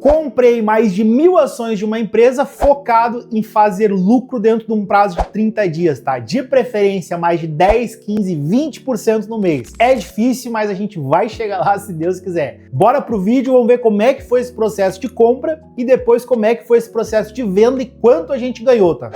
Comprei mais de 1.000 ações de uma empresa focado em fazer lucro dentro de um prazo de 30 dias, tá? De preferência, mais de 10, 15, 20% no mês. É difícil, mas a gente vai chegar lá se Deus quiser. Bora pro vídeo, vamos ver como é que foi esse processo de compra e depois como é que foi esse processo de venda e quanto a gente ganhou, tá?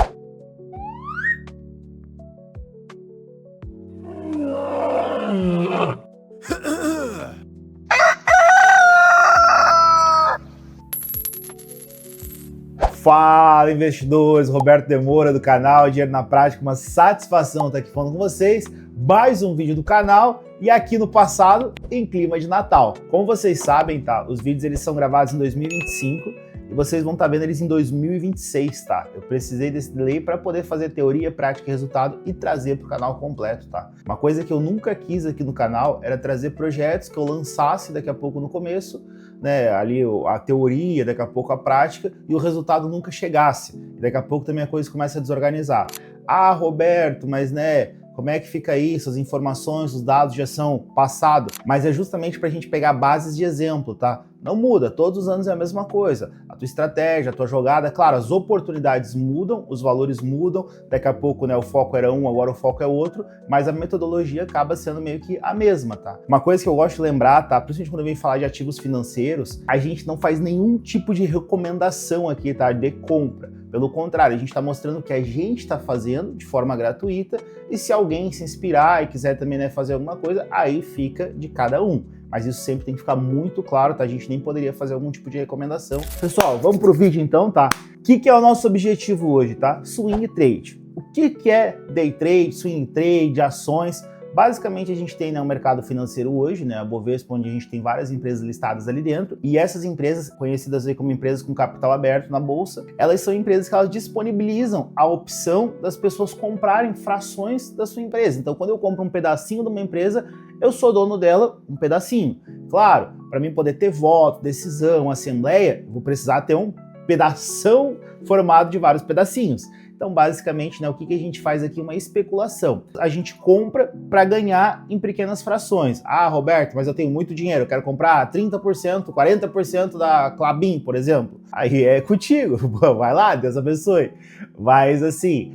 Fala, investidores! Roberto Demora do canal Dinheiro na Prática, uma satisfação estar aqui falando com vocês. Mais um vídeo do canal e aqui no passado em clima de Natal. Como vocês sabem, tá? Os vídeos eles são gravados em 2025 e vocês vão estar vendo eles em 2026, tá? Eu precisei desse delay para poder fazer teoria, prática e resultado e trazer para o canal completo, tá? Uma coisa que eu nunca quis aqui no canal era trazer projetos que eu lançasse daqui a pouco no começo, né, ali a teoria, daqui a pouco a prática, e o resultado nunca chegasse. E daqui a pouco também a coisa começa a desorganizar. Ah, Roberto, mas né, como é que fica isso? As informações, os dados já são passado. Mas é justamente para a gente pegar bases de exemplo, tá? Não muda, todos os anos é a mesma coisa. A tua estratégia, a tua jogada, claro, as oportunidades mudam, os valores mudam, daqui a pouco, né, o foco era um, agora o foco é outro, mas a metodologia acaba sendo meio que a mesma, tá? Uma coisa que eu gosto de lembrar, tá? Principalmente quando eu venho falar de ativos financeiros, a gente não faz nenhum tipo de recomendação aqui, tá? De compra. Pelo contrário, a gente está mostrando o que a gente está fazendo de forma gratuita e se alguém se inspirar e quiser também, né, fazer alguma coisa, aí fica de cada um. Mas isso sempre tem que ficar muito claro, tá? A gente nem poderia fazer algum tipo de recomendação. Pessoal, vamos pro vídeo então, tá? O que é o nosso objetivo hoje, tá? Swing trade. O que é day trade, swing trade, ações? Basicamente, a gente tem, né, um mercado financeiro hoje, né, a Bovespa, onde a gente tem várias empresas listadas ali dentro, e essas empresas, conhecidas aí como empresas com capital aberto na bolsa, elas são empresas que elas disponibilizam a opção das pessoas comprarem frações da sua empresa. Então, quando eu compro um pedacinho de uma empresa, eu sou dono dela um pedacinho. Claro, para mim poder ter voto, decisão, assembleia, eu vou precisar ter um pedação formado de vários pedacinhos. Então, basicamente, né, o que a gente faz aqui? Uma especulação. A gente compra para ganhar em pequenas frações. Ah, Roberto, mas eu tenho muito dinheiro, eu quero comprar 30%, 40% da Klabin, por exemplo. Aí é contigo, vai lá, Deus abençoe. Mas assim,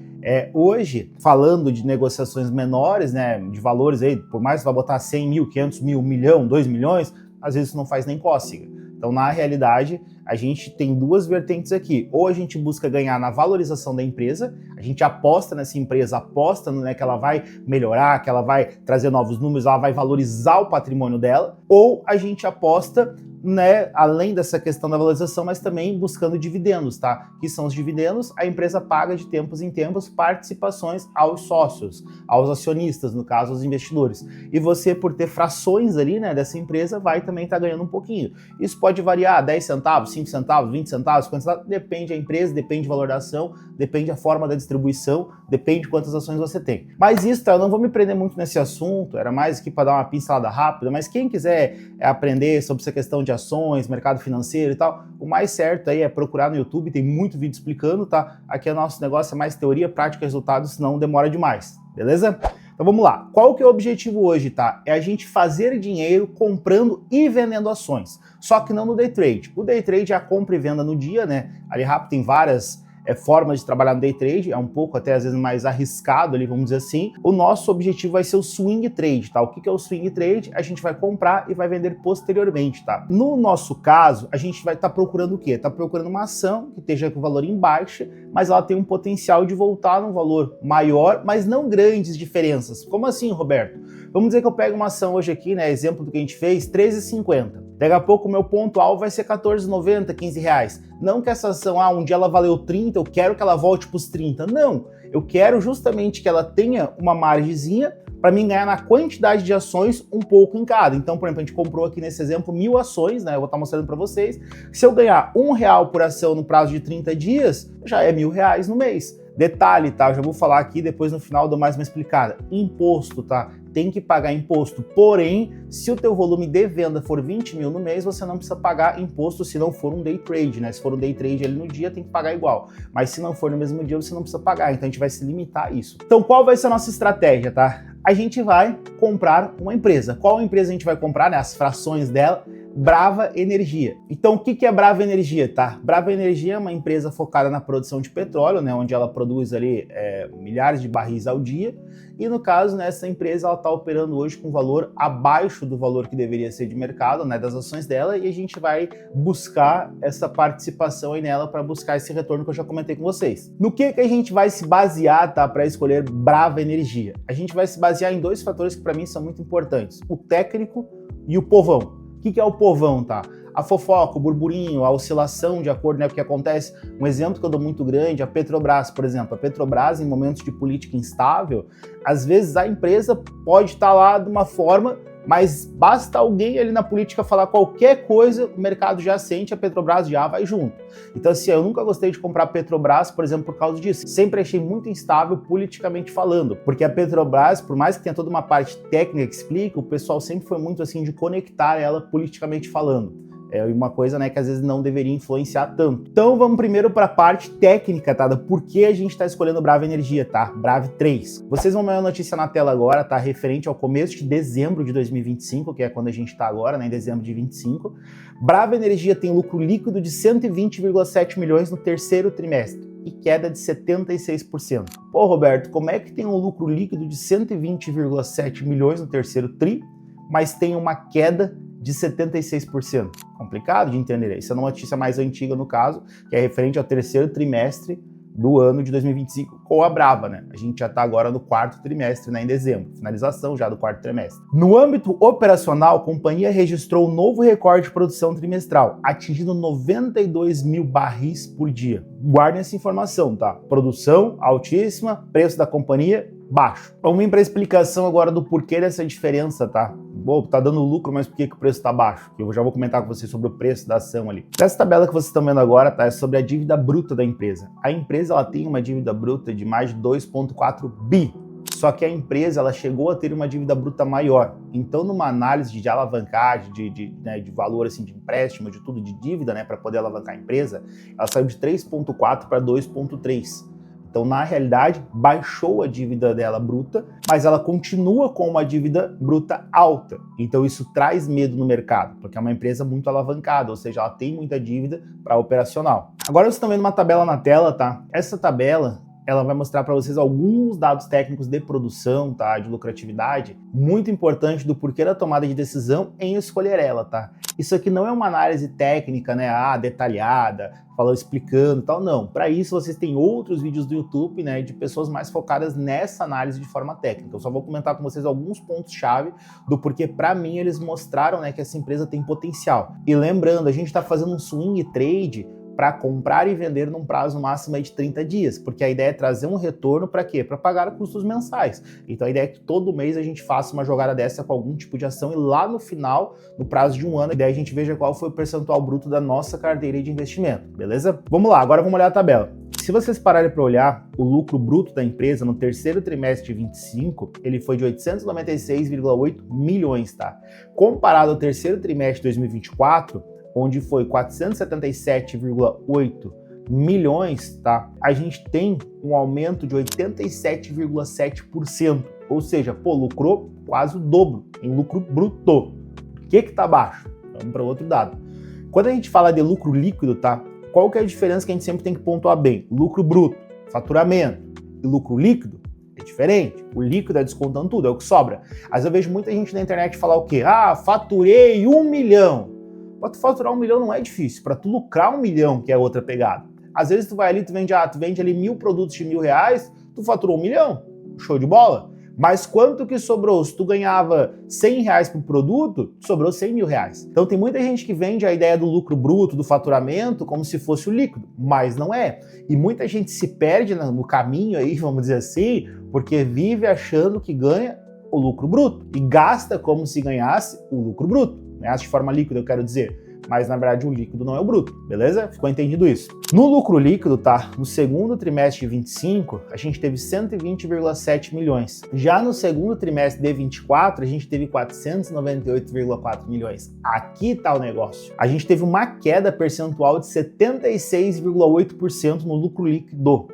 hoje, falando de negociações menores, né, de valores aí, por mais que você vá botar 100 mil, 500 mil, 1 milhão, 2 milhões, às vezes isso não faz nem cócega. Então, na realidade, a gente tem duas vertentes aqui. Ou a gente busca ganhar na valorização da empresa, a gente aposta nessa empresa, aposta, né, que ela vai melhorar, que ela vai trazer novos números, ela vai valorizar o patrimônio dela, ou a gente aposta, né, além dessa questão da valorização, mas também buscando dividendos, tá? Que são os dividendos, a empresa paga de tempos em tempos participações aos sócios, aos acionistas, no caso, aos investidores. E você, por ter frações ali, né, dessa empresa, vai também estar ganhando um pouquinho. Isso pode variar, 10 centavos, 5 centavos, 20 centavos, 50 centavos, depende da empresa, depende da valor da ação, depende da forma da distribuição, depende de quantas ações você tem. Mas isso, tá, eu não vou me prender muito nesse assunto, era mais aqui para dar uma pincelada rápida, mas quem quiser aprender sobre essa questão de ações, mercado financeiro e tal, o mais certo aí é procurar no YouTube, tem muito vídeo explicando, tá? Aqui o nosso negócio é mais teoria, prática e resultado, senão demora demais, beleza? Então vamos lá, qual que é o objetivo hoje, tá? É a gente fazer dinheiro comprando e vendendo ações, só que não no day trade. O day trade é a compra e venda no dia, né? Ali rápido tem várias formas de trabalhar no day trade, é um pouco até às vezes mais arriscado ali, vamos dizer assim. O nosso objetivo vai ser o swing trade, tá? O que é o swing trade? A gente vai comprar e vai vender posteriormente, tá? No nosso caso, a gente vai estar procurando o quê? Tá procurando uma ação que esteja com valor em baixa, mas ela tem um potencial de voltar num valor maior, mas não grandes diferenças. Como assim, Roberto? Vamos dizer que eu pego uma ação hoje aqui, né? Exemplo do que a gente fez, R$13,50. Daqui a pouco o meu ponto-alvo vai ser R$14,90, R$15. Não que essa ação, um dia ela valeu 30, eu quero que ela volte para os 30. Não, eu quero justamente que ela tenha uma margenzinha para mim ganhar na quantidade de ações um pouco em cada. Então, por exemplo, a gente comprou aqui nesse exemplo 1.000 ações, né? Eu vou estar mostrando para vocês. Se eu ganhar R$1 por ação no prazo de 30 dias, já é R$1.000 no mês. Detalhe, tá? Eu já vou falar aqui, depois no final dou mais uma explicada. Imposto, tá? Tem que pagar imposto. Porém, se o teu volume de venda for 20 mil no mês, você não precisa pagar imposto se não for um day trade, né? Se for um day trade ali no dia, tem que pagar igual. Mas se não for no mesmo dia, você não precisa pagar. Então a gente vai se limitar a isso. Então qual vai ser a nossa estratégia, tá? A gente vai comprar uma empresa. Qual empresa a gente vai comprar, né? As frações dela. Brava Energia. Então, o que é Brava Energia, tá? Brava Energia é uma empresa focada na produção de petróleo, né, onde ela produz ali milhares de barris ao dia, e no caso, né, essa empresa ela está operando hoje com valor abaixo do valor que deveria ser de mercado, né, das ações dela, e a gente vai buscar essa participação aí nela para buscar esse retorno que eu já comentei com vocês. No que a gente vai se basear, tá, para escolher Brava Energia? A gente vai se basear em dois fatores que para mim são muito importantes: o técnico e o povão. O que é o povão, tá? A fofoca, o burburinho, a oscilação de acordo com o que acontece. Um exemplo que eu dou muito grande, a Petrobras, por exemplo. A Petrobras, em momentos de política instável, às vezes a empresa pode estar lá de uma forma, mas basta alguém ali na política falar qualquer coisa, o mercado já sente, a Petrobras já vai junto. Então, assim, eu nunca gostei de comprar Petrobras, por exemplo, por causa disso. Sempre achei muito instável politicamente falando, porque a Petrobras, por mais que tenha toda uma parte técnica que explica, o pessoal sempre foi muito assim de conectar ela politicamente falando. É uma coisa, né, que às vezes não deveria influenciar tanto. Então vamos primeiro para a parte técnica, tá? Por que a gente está escolhendo Brava Energia, tá? Brave 3. Vocês vão ver uma notícia na tela agora, tá? Referente ao começo de dezembro de 2025, que é quando a gente está agora, né? Em dezembro de 25. Brava Energia tem lucro líquido de 120,7 milhões no terceiro trimestre e queda de 76%. Pô, Roberto, como é que tem um lucro líquido de 120,7 milhões no terceiro tri, mas tem uma queda de 76%. Complicado de entender. Isso é uma notícia mais antiga, no caso, que é referente ao terceiro trimestre do ano de 2025 com a Brava, né? A gente já está agora no quarto trimestre, né, em dezembro, finalização já do quarto trimestre. No âmbito operacional, a companhia registrou um novo recorde de produção trimestral, atingindo 92 mil barris por dia. Guardem essa informação, tá? Produção altíssima, preço da companhia baixo. Vamos vir para a explicação agora do porquê dessa diferença, tá? Bom, tá dando lucro, mas por que o preço tá baixo? Eu já vou comentar com vocês sobre o preço da ação ali. Essa tabela que vocês estão vendo agora, tá, é sobre a dívida bruta da empresa. A empresa ela tem uma dívida bruta de mais de 2,4 bi. Só que a empresa ela chegou a ter uma dívida bruta maior. Então, numa análise de alavancagem, de valor assim, de empréstimo, de tudo, de dívida, né, para poder alavancar a empresa, ela saiu de 3,4 para 2,3. Então, na realidade, baixou a dívida dela bruta, mas ela continua com uma dívida bruta alta. Então, isso traz medo no mercado, porque é uma empresa muito alavancada, ou seja, ela tem muita dívida para operacional. Agora vocês estão vendo uma tabela na tela, tá? Essa tabela ela vai mostrar para vocês alguns dados técnicos de produção, tá? De lucratividade, muito importante do porquê da tomada de decisão em escolher ela, tá? Isso aqui não é uma análise técnica, né, detalhada, falando, explicando e tal, não. Para isso, vocês têm outros vídeos do YouTube, né, de pessoas mais focadas nessa análise de forma técnica. Eu só vou comentar com vocês alguns pontos-chave do porquê, para mim, eles mostraram, né, que essa empresa tem potencial. E lembrando, a gente está fazendo um swing trade para comprar e vender num prazo máximo de 30 dias, porque a ideia é trazer um retorno para quê? Para pagar custos mensais. Então a ideia é que todo mês a gente faça uma jogada dessa com algum tipo de ação e lá no final, no prazo de um ano, a ideia é a gente veja qual foi o percentual bruto da nossa carteira de investimento, beleza? Vamos lá, agora vamos olhar a tabela. Se vocês pararem para olhar, o lucro bruto da empresa no terceiro trimestre de 25, ele foi de 896,8 milhões, tá? Comparado ao terceiro trimestre de 2024, onde foi 477,8 milhões, tá? A gente tem um aumento de 87,7%, ou seja, pô, lucrou quase o dobro em lucro bruto. O que tá baixo? Vamos para outro dado. Quando a gente fala de lucro líquido, tá? Qual que é a diferença que a gente sempre tem que pontuar bem? Lucro bruto, faturamento e lucro líquido é diferente. O líquido é descontando tudo, é o que sobra. Às vezes eu vejo muita gente na internet falar o quê? Faturei 1 milhão. Para tu faturar 1 milhão não é difícil, para tu lucrar 1 milhão que é outra pegada. Às vezes tu vai ali, tu vende ali 1.000 produtos de R$1.000, tu faturou 1 milhão, show de bola. Mas quanto que sobrou? Se tu ganhava R$100 por produto, sobrou 100 mil reais. Então tem muita gente que vende a ideia do lucro bruto, do faturamento, como se fosse o líquido, mas não é. E muita gente se perde no caminho aí, vamos dizer assim, porque vive achando que ganha o lucro bruto e gasta como se ganhasse o lucro bruto. De forma líquida, eu quero dizer, mas na verdade o líquido não é o bruto, beleza? Ficou entendido isso? No lucro líquido, tá? No segundo trimestre de 25, a gente teve 120,7 milhões. Já no segundo trimestre de 24, a gente teve 498,4 milhões. Aqui tá o negócio. A gente teve uma queda percentual de 76,8% no lucro líquido.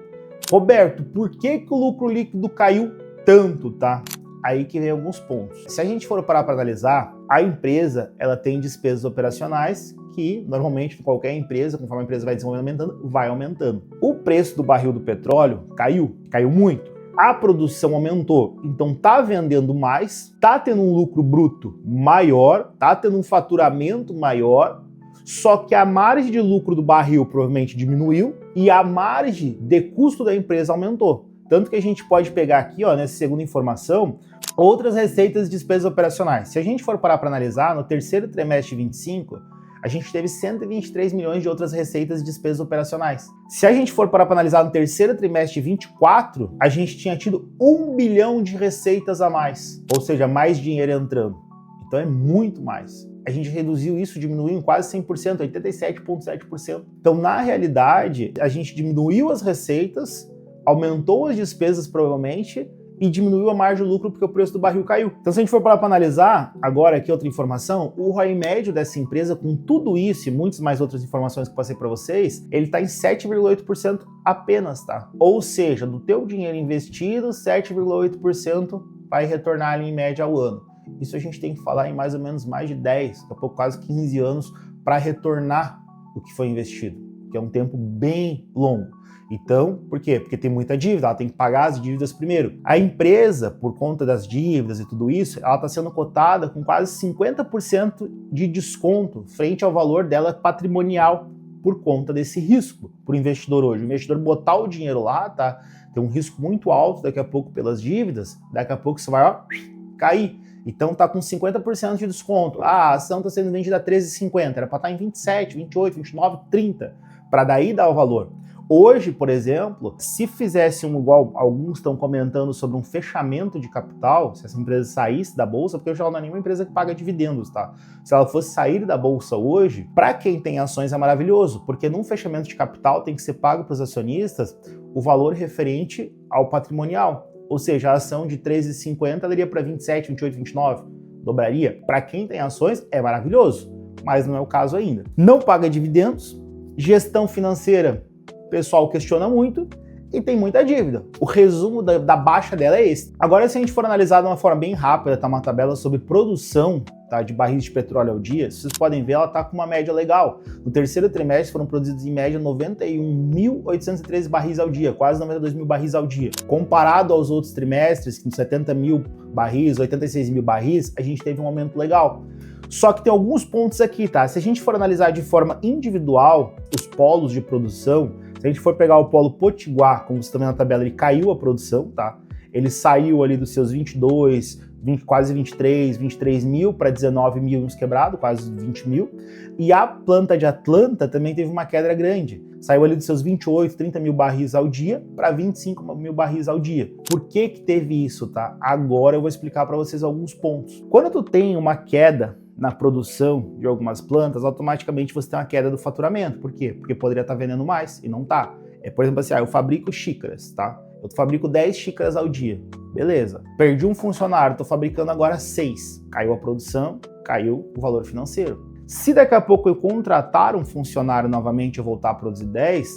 Roberto, por que o lucro líquido caiu tanto, tá? Aí que vem alguns pontos. Se a gente for parar para analisar, A empresa, ela tem despesas operacionais que, normalmente, qualquer empresa, conforme a empresa vai desenvolvendo, vai aumentando. O preço do barril do petróleo caiu muito. A produção aumentou, então tá vendendo mais, tá tendo um lucro bruto maior, tá tendo um faturamento maior, só que a margem de lucro do barril provavelmente diminuiu e a margem de custo da empresa aumentou. Tanto que a gente pode pegar aqui, ó, nessa segunda informação, outras receitas e despesas operacionais. Se a gente for parar para analisar, no terceiro trimestre de 25, a gente teve 123 milhões de outras receitas e despesas operacionais. Se a gente for parar para analisar no terceiro trimestre de 24, a gente tinha tido 1 bilhão de receitas a mais, ou seja, mais dinheiro entrando. Então é muito mais. A gente reduziu isso, diminuiu em quase 100%, 87,7%. Então, na realidade, a gente diminuiu as receitas, aumentou as despesas provavelmente e diminuiu a margem de lucro porque o preço do barril caiu. Então, se a gente for parar para analisar, agora aqui outra informação, o ROI médio dessa empresa, com tudo isso e muitas mais outras informações que eu passei para vocês, ele está em 7,8% apenas, tá? Ou seja, do teu dinheiro investido, 7,8% vai retornar ali em média ao ano. Isso a gente tem que falar em mais ou menos mais de 10, daqui a pouco quase 15 anos para retornar o que foi investido, que é um tempo bem longo. Então, por quê? Porque tem muita dívida, ela tem que pagar as dívidas primeiro. A empresa, por conta das dívidas e tudo isso, ela está sendo cotada com quase 50% de desconto frente ao valor dela patrimonial por conta desse risco para o investidor hoje. O investidor botar o dinheiro lá, tá? Tem um risco muito alto daqui a pouco pelas dívidas, daqui a pouco você vai cair. Então tá com 50% de desconto. Ah, a ação está sendo vendida a 13,50, era para estar em 27, 28, 29, 30, para daí dar o valor. Hoje, por exemplo, se fizesse igual alguns estão comentando sobre um fechamento de capital, se essa empresa saísse da bolsa, porque hoje ela não é nenhuma empresa que paga dividendos, tá? Se ela fosse sair da bolsa hoje, para quem tem ações é maravilhoso, porque num fechamento de capital tem que ser pago para os acionistas o valor referente ao patrimonial. Ou seja, a ação de 13,50 ela iria para 27, 28, 29, dobraria. Para quem tem ações é maravilhoso, mas não é o caso ainda. Não paga dividendos, gestão financeira, o pessoal questiona muito e tem muita dívida. O resumo da baixa dela é esse. Agora, se a gente for analisar de uma forma bem rápida, tá uma tabela sobre produção, tá, de barris de petróleo ao dia, vocês podem ver, ela tá com uma média legal. No terceiro trimestre foram produzidos em média 91.813 barris ao dia, quase 92 mil barris ao dia. Comparado aos outros trimestres, com 70 mil barris, 86 mil barris, a gente teve um aumento legal. Só que tem alguns pontos aqui, tá? Se a gente for analisar de forma individual os polos de produção, se a gente for pegar o polo Potiguar, como você está vendo na tabela, ele caiu a produção, tá? Ele saiu ali dos seus 22, quase 23 mil para 19 mil uns quebrados, quase 20 mil. E a planta de Atlanta também teve uma queda grande. Saiu ali dos seus 28, 30 mil barris ao dia para 25 mil barris ao dia. Por que que teve isso, tá? Agora eu vou explicar para vocês alguns pontos. Quando tu tem uma queda na produção de algumas plantas, automaticamente você tem uma queda do faturamento. Por quê? Porque poderia estar vendendo mais e não tá. Por exemplo, assim, eu fabrico xícaras, tá? Eu fabrico 10 xícaras ao dia. Beleza. Perdi um funcionário, tô fabricando agora 6. Caiu a produção, caiu o valor financeiro. Se daqui a pouco eu contratar um funcionário novamente e voltar a produzir 10,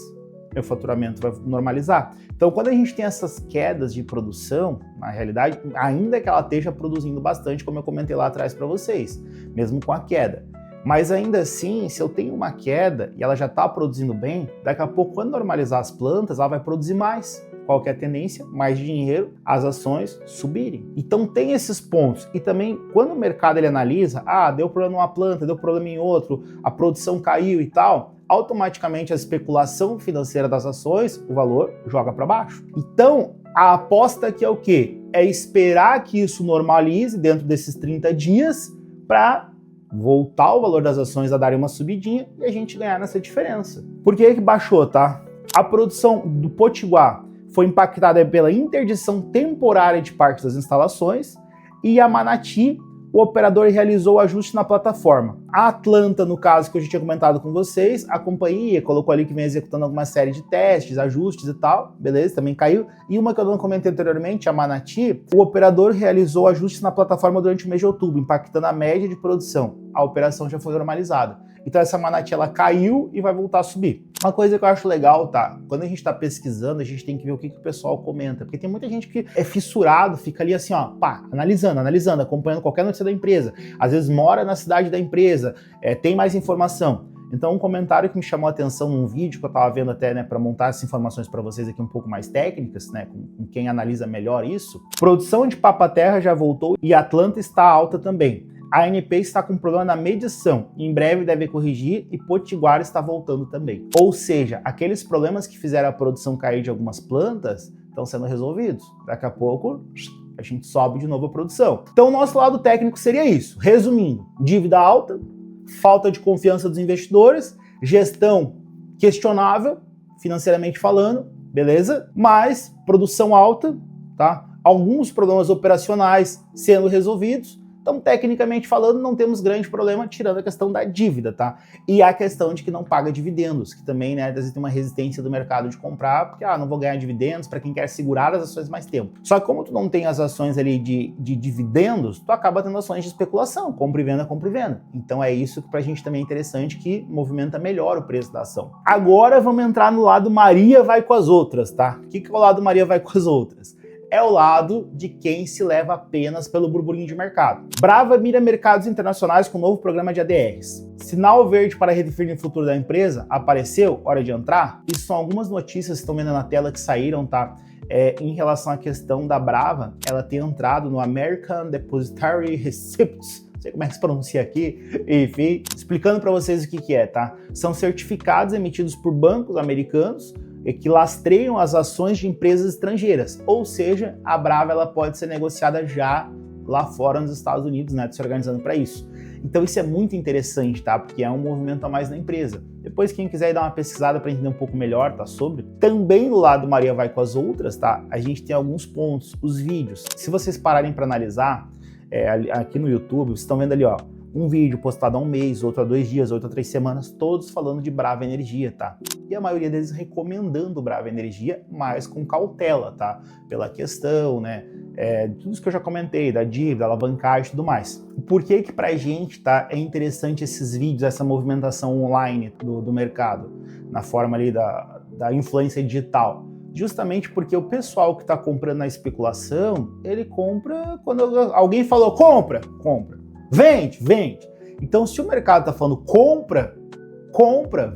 meu faturamento vai normalizar. Então, quando a gente tem essas quedas de produção, na realidade, ainda que ela esteja produzindo bastante, como eu comentei lá atrás para vocês, mesmo com a queda. Mas ainda assim, se eu tenho uma queda e ela já está produzindo bem, daqui a pouco, quando normalizar as plantas, ela vai produzir mais. Qual que é a tendência? Mais dinheiro, as ações subirem. Então tem esses pontos. E também, quando o mercado ele analisa, deu problema numa planta, deu problema em outro, a produção caiu e tal, automaticamente a especulação financeira das ações, o valor joga para baixo. Então, a aposta aqui é o quê? É esperar que isso normalize dentro desses 30 dias para voltar o valor das ações a darem uma subidinha e a gente ganhar nessa diferença. Por que que baixou, tá? A produção do Potiguar foi impactada pela interdição temporária de parte das instalações e a Manati, o operador realizou o ajuste na plataforma. A Atlanta, no caso que eu já tinha comentado com vocês, a companhia colocou ali que vem executando alguma série de testes, ajustes e tal, beleza, também caiu. E uma que eu não comentei anteriormente, a Manati, o operador realizou ajustes na plataforma durante o mês de outubro, impactando a média de produção. A operação já foi normalizada. Então essa Manati ela caiu e vai voltar a subir. Uma coisa que eu acho legal, tá? Quando a gente tá pesquisando, a gente tem que ver o que o pessoal comenta, porque tem muita gente que é fissurado, fica ali assim, ó, pá, analisando, acompanhando qualquer notícia da empresa. Às vezes mora na cidade da empresa, tem mais informação. Então, um comentário que me chamou a atenção num vídeo que eu tava vendo até, né, para montar essas informações para vocês aqui um pouco mais técnicas, né, com quem analisa melhor isso. Produção de papa-terra já voltou e Atlanta está alta também. A ANP está com problema na medição, em breve deve corrigir e Potiguar está voltando também. Ou seja, aqueles problemas que fizeram a produção cair de algumas plantas estão sendo resolvidos. Daqui a pouco a gente sobe de novo a produção. Então o nosso lado técnico seria isso. Resumindo, dívida alta, falta de confiança dos investidores, gestão questionável, financeiramente falando, beleza? Mas produção alta, tá? Alguns problemas operacionais sendo resolvidos. Então, tecnicamente falando, não temos grande problema, tirando a questão da dívida, tá? E a questão de que não paga dividendos, que também, né, às vezes tem uma resistência do mercado de comprar, porque, não vou ganhar dividendos, para quem quer segurar as ações mais tempo. Só que como tu não tem as ações ali de dividendos, tu acaba tendo ações de especulação, compra e venda, compra e venda. Então é isso que pra gente também é interessante, que movimenta melhor o preço da ação. Agora vamos entrar no lado Maria vai com as outras, tá? O que é o lado Maria vai com as outras? É o lado de quem se leva apenas pelo burburinho de mercado. Brava mira mercados internacionais com novo programa de ADRs. Sinal verde para redefinir o futuro da empresa apareceu? Hora de entrar? Isso são algumas notícias que estão vendo na tela que saíram, tá? Em relação à questão da Brava, ela ter entrado no American Depositary Receipts, não sei como é que se pronuncia aqui, enfim, explicando para vocês o que é, tá? São certificados emitidos por bancos americanos que lastreiam as ações de empresas estrangeiras, ou seja, a Brava ela pode ser negociada já lá fora nos Estados Unidos, né, se organizando para isso. Então isso é muito interessante, tá, porque é um movimento a mais na empresa. Depois quem quiser dar uma pesquisada para entender um pouco melhor, tá, sobre. Também no lado Maria vai com as outras, tá, a gente tem alguns pontos, os vídeos. Se vocês pararem para analisar, aqui no YouTube, vocês estão vendo ali, ó, um vídeo postado há um mês, outro há 2 dias, outro há 3 semanas, todos falando de Brava Energia, tá? E a maioria deles recomendando Brava Energia, mas com cautela, tá? Pela questão, né? Tudo isso que eu já comentei, da dívida, alavancagem e tudo mais. Por que que pra gente, tá, é interessante esses vídeos, essa movimentação online do mercado, na forma ali da influência digital? Justamente porque o pessoal que tá comprando na especulação, ele compra quando alguém falou compra. Vende. Então, se o mercado tá falando compra,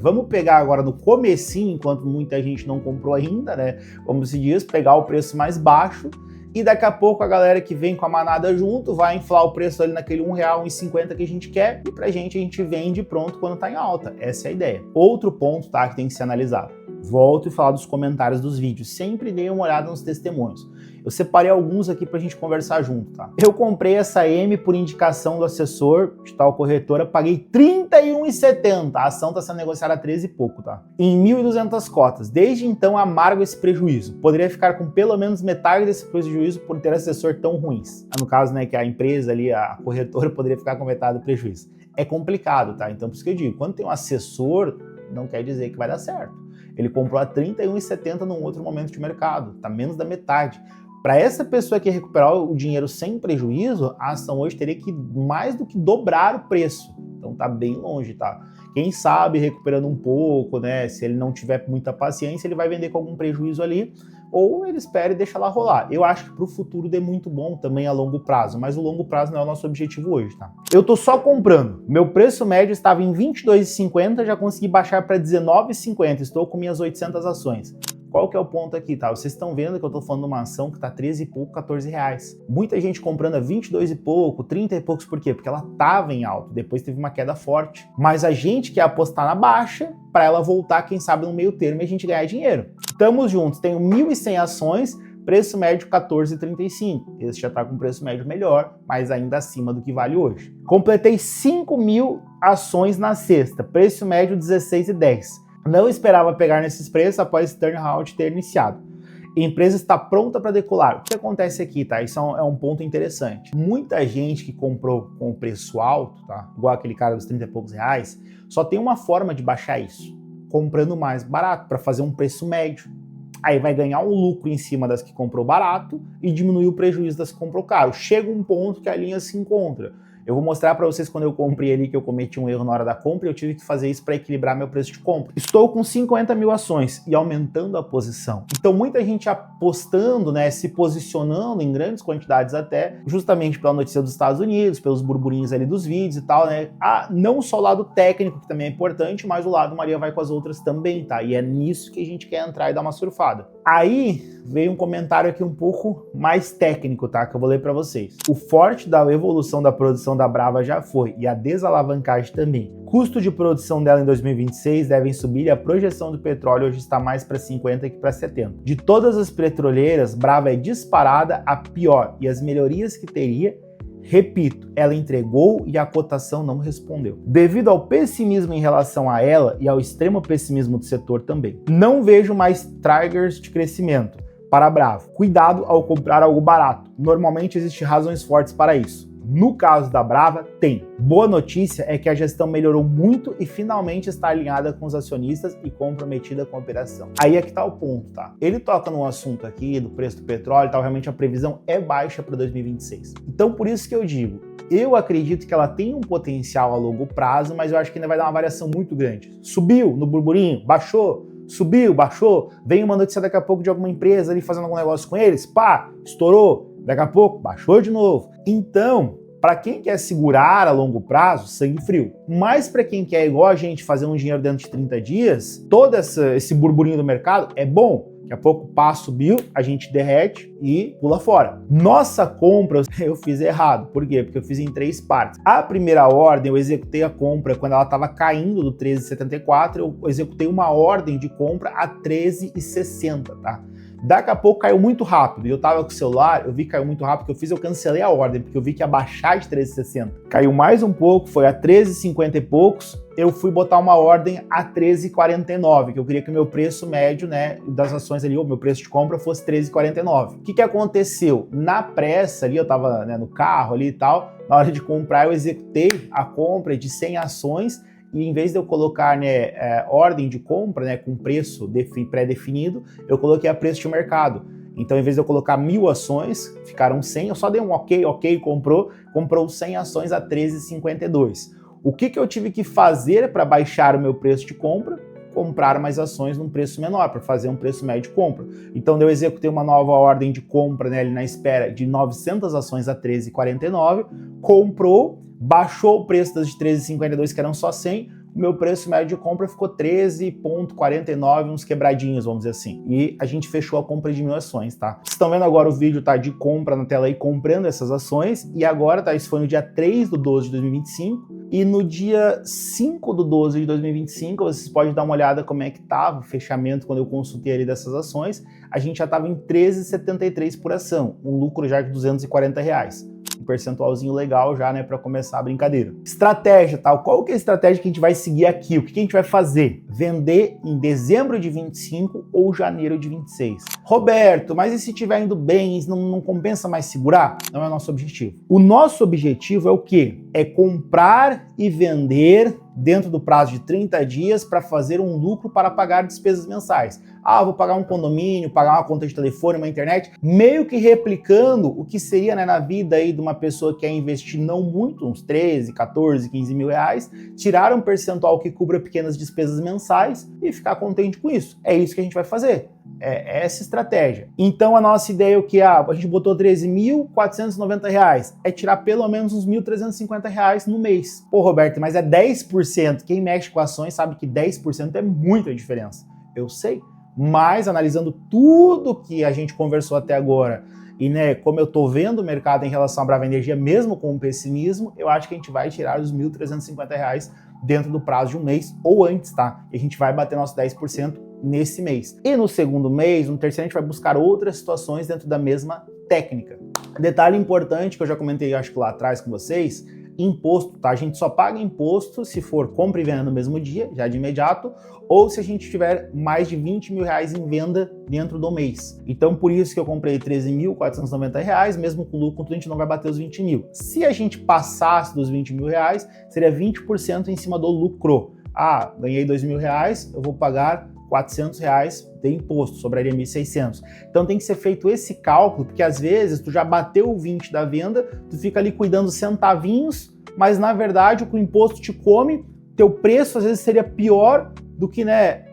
vamos pegar agora no comecinho, enquanto muita gente não comprou ainda, né? Como se diz, pegar o preço mais baixo e daqui a pouco a galera que vem com a manada junto vai inflar o preço ali naquele R$1, R$1,50 que a gente quer e pra gente a gente vende pronto quando tá em alta. Essa é a ideia. Outro ponto, tá, que tem que ser analisado. Volto e falar dos comentários dos vídeos. Sempre dei uma olhada nos testemunhos. Eu separei alguns aqui pra gente conversar junto, tá? Eu comprei essa M por indicação do assessor de tal corretora, paguei R$31,70. A ação tá sendo negociada a 13 e pouco, tá? Em 1.200 cotas. Desde então, amargo esse prejuízo. Poderia ficar com pelo menos metade desse prejuízo por ter assessor tão ruins. No caso, né, que a empresa ali, a corretora, poderia ficar com metade do prejuízo. É complicado, tá? Então, por isso que eu digo, quando tem um assessor, não quer dizer que vai dar certo. Ele comprou a R$31,70 num outro momento de mercado, tá menos da metade. Para essa pessoa que recuperar o dinheiro sem prejuízo, a ação hoje teria que mais do que dobrar o preço. Então tá bem longe, tá? Quem sabe recuperando um pouco, né? Se ele não tiver muita paciência, ele vai vender com algum prejuízo ali, ou ele espera e deixa lá rolar. Eu acho que para o futuro dê muito bom também a longo prazo, mas o longo prazo não é o nosso objetivo hoje, tá? Eu tô só comprando. Meu preço médio estava em R$22,50, já consegui baixar para R$19,50. Estou com minhas 800 ações. Qual que é o ponto aqui, tá? Vocês estão vendo que eu tô falando de uma ação que tá 13 e pouco, R$14. Muita gente comprando a 22 e pouco, 30 e poucos, por quê? Porque ela tava em alta, depois teve uma queda forte. Mas a gente quer apostar na baixa para ela voltar, quem sabe, no meio termo e a gente ganhar dinheiro. Tamo juntos, tenho 1.100 ações, preço médio R$14,35. Esse já tá com preço médio melhor, mas ainda acima do que vale hoje. Completei 5.000 ações na sexta, preço médio R$16,10. Não esperava pegar nesses preços após esse turnaround ter iniciado. A empresa está pronta para decolar. O que acontece aqui, tá? Isso é um ponto interessante. Muita gente que comprou com o preço alto, tá? Igual aquele cara dos 30 e poucos reais, só tem uma forma de baixar isso. Comprando mais barato, para fazer um preço médio. Aí vai ganhar um lucro em cima das que comprou barato e diminuir o prejuízo das que comprou caro. Chega um ponto que a linha se encontra. Eu vou mostrar para vocês quando eu comprei ali que eu cometi um erro na hora da compra e eu tive que fazer isso para equilibrar meu preço de compra. Estou com 50 mil ações e aumentando a posição. Então muita gente apostando, né, se posicionando em grandes quantidades até, justamente pela notícia dos Estados Unidos, pelos burburinhos ali dos vídeos e tal, né? Não só o lado técnico, que também é importante, mas o lado Maria vai com as outras também, tá? E é nisso que a gente quer entrar e dar uma surfada. Aí veio um comentário aqui um pouco mais técnico, tá? Que eu vou ler para vocês. O forte da evolução da produção da Brava já foi, e a desalavancagem também. Custo de produção dela em 2026 devem subir e a projeção do petróleo hoje está mais para 50 que para 70. De todas as petroleiras, Brava é disparada a pior, e as melhorias que teria, repito, ela entregou e a cotação não respondeu. Devido ao pessimismo em relação a ela e ao extremo pessimismo do setor também. Não vejo mais triggers de crescimento para a Brava. Cuidado ao comprar algo barato. Normalmente existem razões fortes para isso. No caso da Brava, tem. Boa notícia é que a gestão melhorou muito e finalmente está alinhada com os acionistas e comprometida com a operação. Aí é que tá o ponto, tá? Ele toca num assunto aqui do preço do petróleo e tal, realmente a previsão é baixa para 2026. Então por isso que eu digo, eu acredito que ela tem um potencial a longo prazo, mas eu acho que ainda vai dar uma variação muito grande. Subiu no burburinho, baixou, subiu, baixou, vem uma notícia daqui a pouco de alguma empresa ali fazendo algum negócio com eles, pá, estourou, daqui a pouco baixou de novo. Então, para quem quer segurar a longo prazo, sangue frio. Mas para quem quer, igual a gente, fazer um dinheiro dentro de 30 dias, todo esse burburinho do mercado é bom. Daqui a pouco o pá subiu, a gente derrete e pula fora. Nossa compra eu fiz errado. Por quê? Porque eu fiz em 3 partes. A primeira ordem, eu executei a compra quando ela estava caindo do 13,74, eu executei uma ordem de compra a 13,60, tá? Daqui a pouco caiu muito rápido, e eu tava com o celular, eu vi que caiu muito rápido, eu cancelei a ordem, porque eu vi que ia baixar de 13,60. Caiu mais um pouco, foi a 13,50 e poucos, eu fui botar uma ordem a 13,49, que eu queria que o meu preço médio, né, das ações ali, o meu preço de compra fosse 13,49. O que aconteceu? Na pressa ali, eu tava, né, no carro ali e tal, na hora de comprar eu executei a compra de 100 ações, e em vez de eu colocar, né, ordem de compra, né, com preço pré-definido, eu coloquei a preço de mercado. Então, em vez de eu colocar 1.000 ações, ficaram 100, eu só dei um ok, comprou 100 ações a 13,52. O que eu tive que fazer para baixar o meu preço de compra? Comprar mais ações num preço menor, para fazer um preço médio de compra. Então, eu executei uma nova ordem de compra, né, ali na espera de 900 ações a 13,49, comprou, baixou o preço das de 13,52, que eram só 100, o meu preço médio de compra ficou 13,49, uns quebradinhos, vamos dizer assim. E a gente fechou a compra de 1.000 ações, tá? Vocês estão vendo agora o vídeo, tá, de compra na tela aí, comprando essas ações, e agora, tá, isso foi no dia 3 de 12 de 2025, e no dia 5 de 12 de 2025, vocês podem dar uma olhada como é que tava o fechamento quando eu consultei ali dessas ações, a gente já tava em 13,73 por ação, um lucro já de R$240. Um percentualzinho legal já, né, para começar a brincadeira. Estratégia, tal. Qual que é a estratégia que a gente vai seguir aqui? O que a gente vai fazer? Vender em dezembro de 25 ou janeiro de 26. Roberto, mas e se estiver indo bem, não compensa mais segurar? Não é o nosso objetivo. O nosso objetivo é o quê? É comprar e vender dentro do prazo de 30 dias para fazer um lucro para pagar despesas mensais. Vou pagar um condomínio, pagar uma conta de telefone, uma internet, meio que replicando o que seria, né, na vida aí de uma pessoa que quer investir não muito, uns 13, 14, 15 mil reais, tirar um percentual que cubra pequenas despesas mensais e ficar contente com isso. É isso que a gente vai fazer. É essa estratégia. Então a nossa ideia é o que? A gente botou R$13.490, é tirar pelo menos uns R$1.350 no mês. Pô, Roberto, mas é 10%. Quem mexe com ações sabe que 10% é muita diferença. Eu sei, mas analisando tudo que a gente conversou até agora e, né, como eu tô vendo o mercado em relação à Brava Energia, mesmo com o pessimismo, eu acho que a gente vai tirar os R$1.350 dentro do prazo de um mês ou antes, tá? E a gente vai bater nosso 10% nesse mês. E no segundo mês, no terceiro, a gente vai buscar outras situações dentro da mesma técnica. Detalhe importante que eu já comentei, acho que lá atrás com vocês, imposto, tá? A gente só paga imposto se for compra e venda no mesmo dia, já de imediato, ou se a gente tiver mais de R$20 mil em venda dentro do mês. Então, por isso que eu comprei R$13.490, mesmo com lucro, a gente não vai bater os 20 mil. Se a gente passasse dos 20 mil reais, seria 20% em cima do lucro. Ganhei R$2 mil, eu vou pagar R$400 de imposto, sobraria 1.600. Então tem que ser feito esse cálculo, porque às vezes tu já bateu o 20 da venda, tu fica ali cuidando centavinhos, mas na verdade o que o imposto te come, teu preço às vezes seria pior do que, né,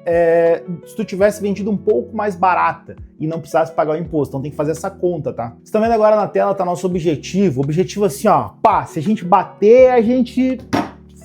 se tu tivesse vendido um pouco mais barata e não precisasse pagar o imposto. Então tem que fazer essa conta, tá? Vocês estão vendo agora na tela, tá nosso objetivo. O objetivo assim, ó, pá, se a gente bater, a gente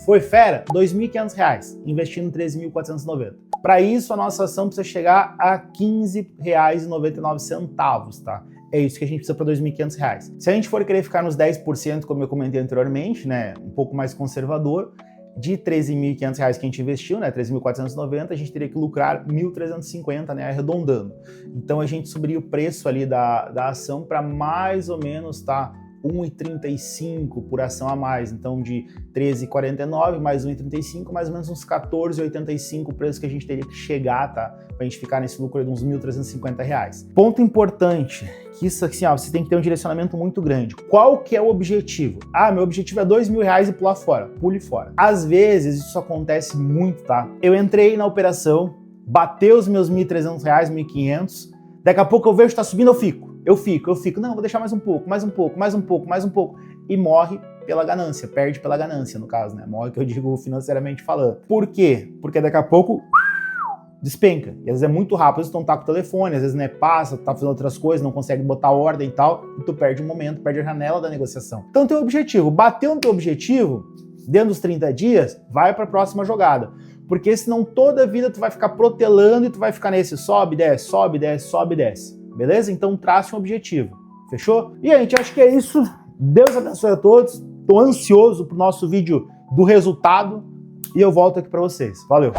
foi fera, R$ 2.500, investindo 3.490. Para isso, a nossa ação precisa chegar a R$ 15,99, tá? É isso que a gente precisa para R$ 2.500. Se a gente for querer ficar nos 10%, como eu comentei anteriormente, né, um pouco mais conservador, de R$ 13.500 que a gente investiu, né, 3.490, a gente teria que lucrar 1.350, né, arredondando. Então a gente subiria o preço ali da ação para mais ou menos, tá, 1,35 por ação a mais, então de 13,49 mais 1,35, mais ou menos uns 14,85 o preço que a gente teria que chegar, tá? Pra gente ficar nesse lucro de uns R$ 1.350. Ponto importante, que isso assim, ó, você tem que ter um direcionamento muito grande. Qual que é o objetivo? Ah, meu objetivo é R$ 2.000 e pular fora. Pule fora. Às vezes isso acontece muito, tá? Eu entrei na operação, bateu os meus R$ 1.300, R$ 1.500, daqui a pouco eu vejo que tá subindo, eu fico, não, vou deixar mais um pouco, e morre pela ganância, perde pela ganância, no caso, né? Morre, que eu digo financeiramente falando. Por quê? Porque daqui a pouco despenca, e às vezes é muito rápido, às vezes tu não tá com o telefone, às vezes, né, passa, tu tá fazendo outras coisas, não consegue botar ordem e tal, e tu perde o momento, perde a janela da negociação. Então, teu objetivo, bateu no teu objetivo, dentro dos 30 dias, vai para a próxima jogada. Porque senão toda a vida tu vai ficar protelando e tu vai ficar nesse sobe, desce, sobe, desce, sobe, desce. Beleza? Então trace um objetivo. Fechou? E aí, gente, acho que é isso. Deus abençoe a todos. Tô ansioso pro nosso vídeo do resultado e eu volto aqui para vocês. Valeu!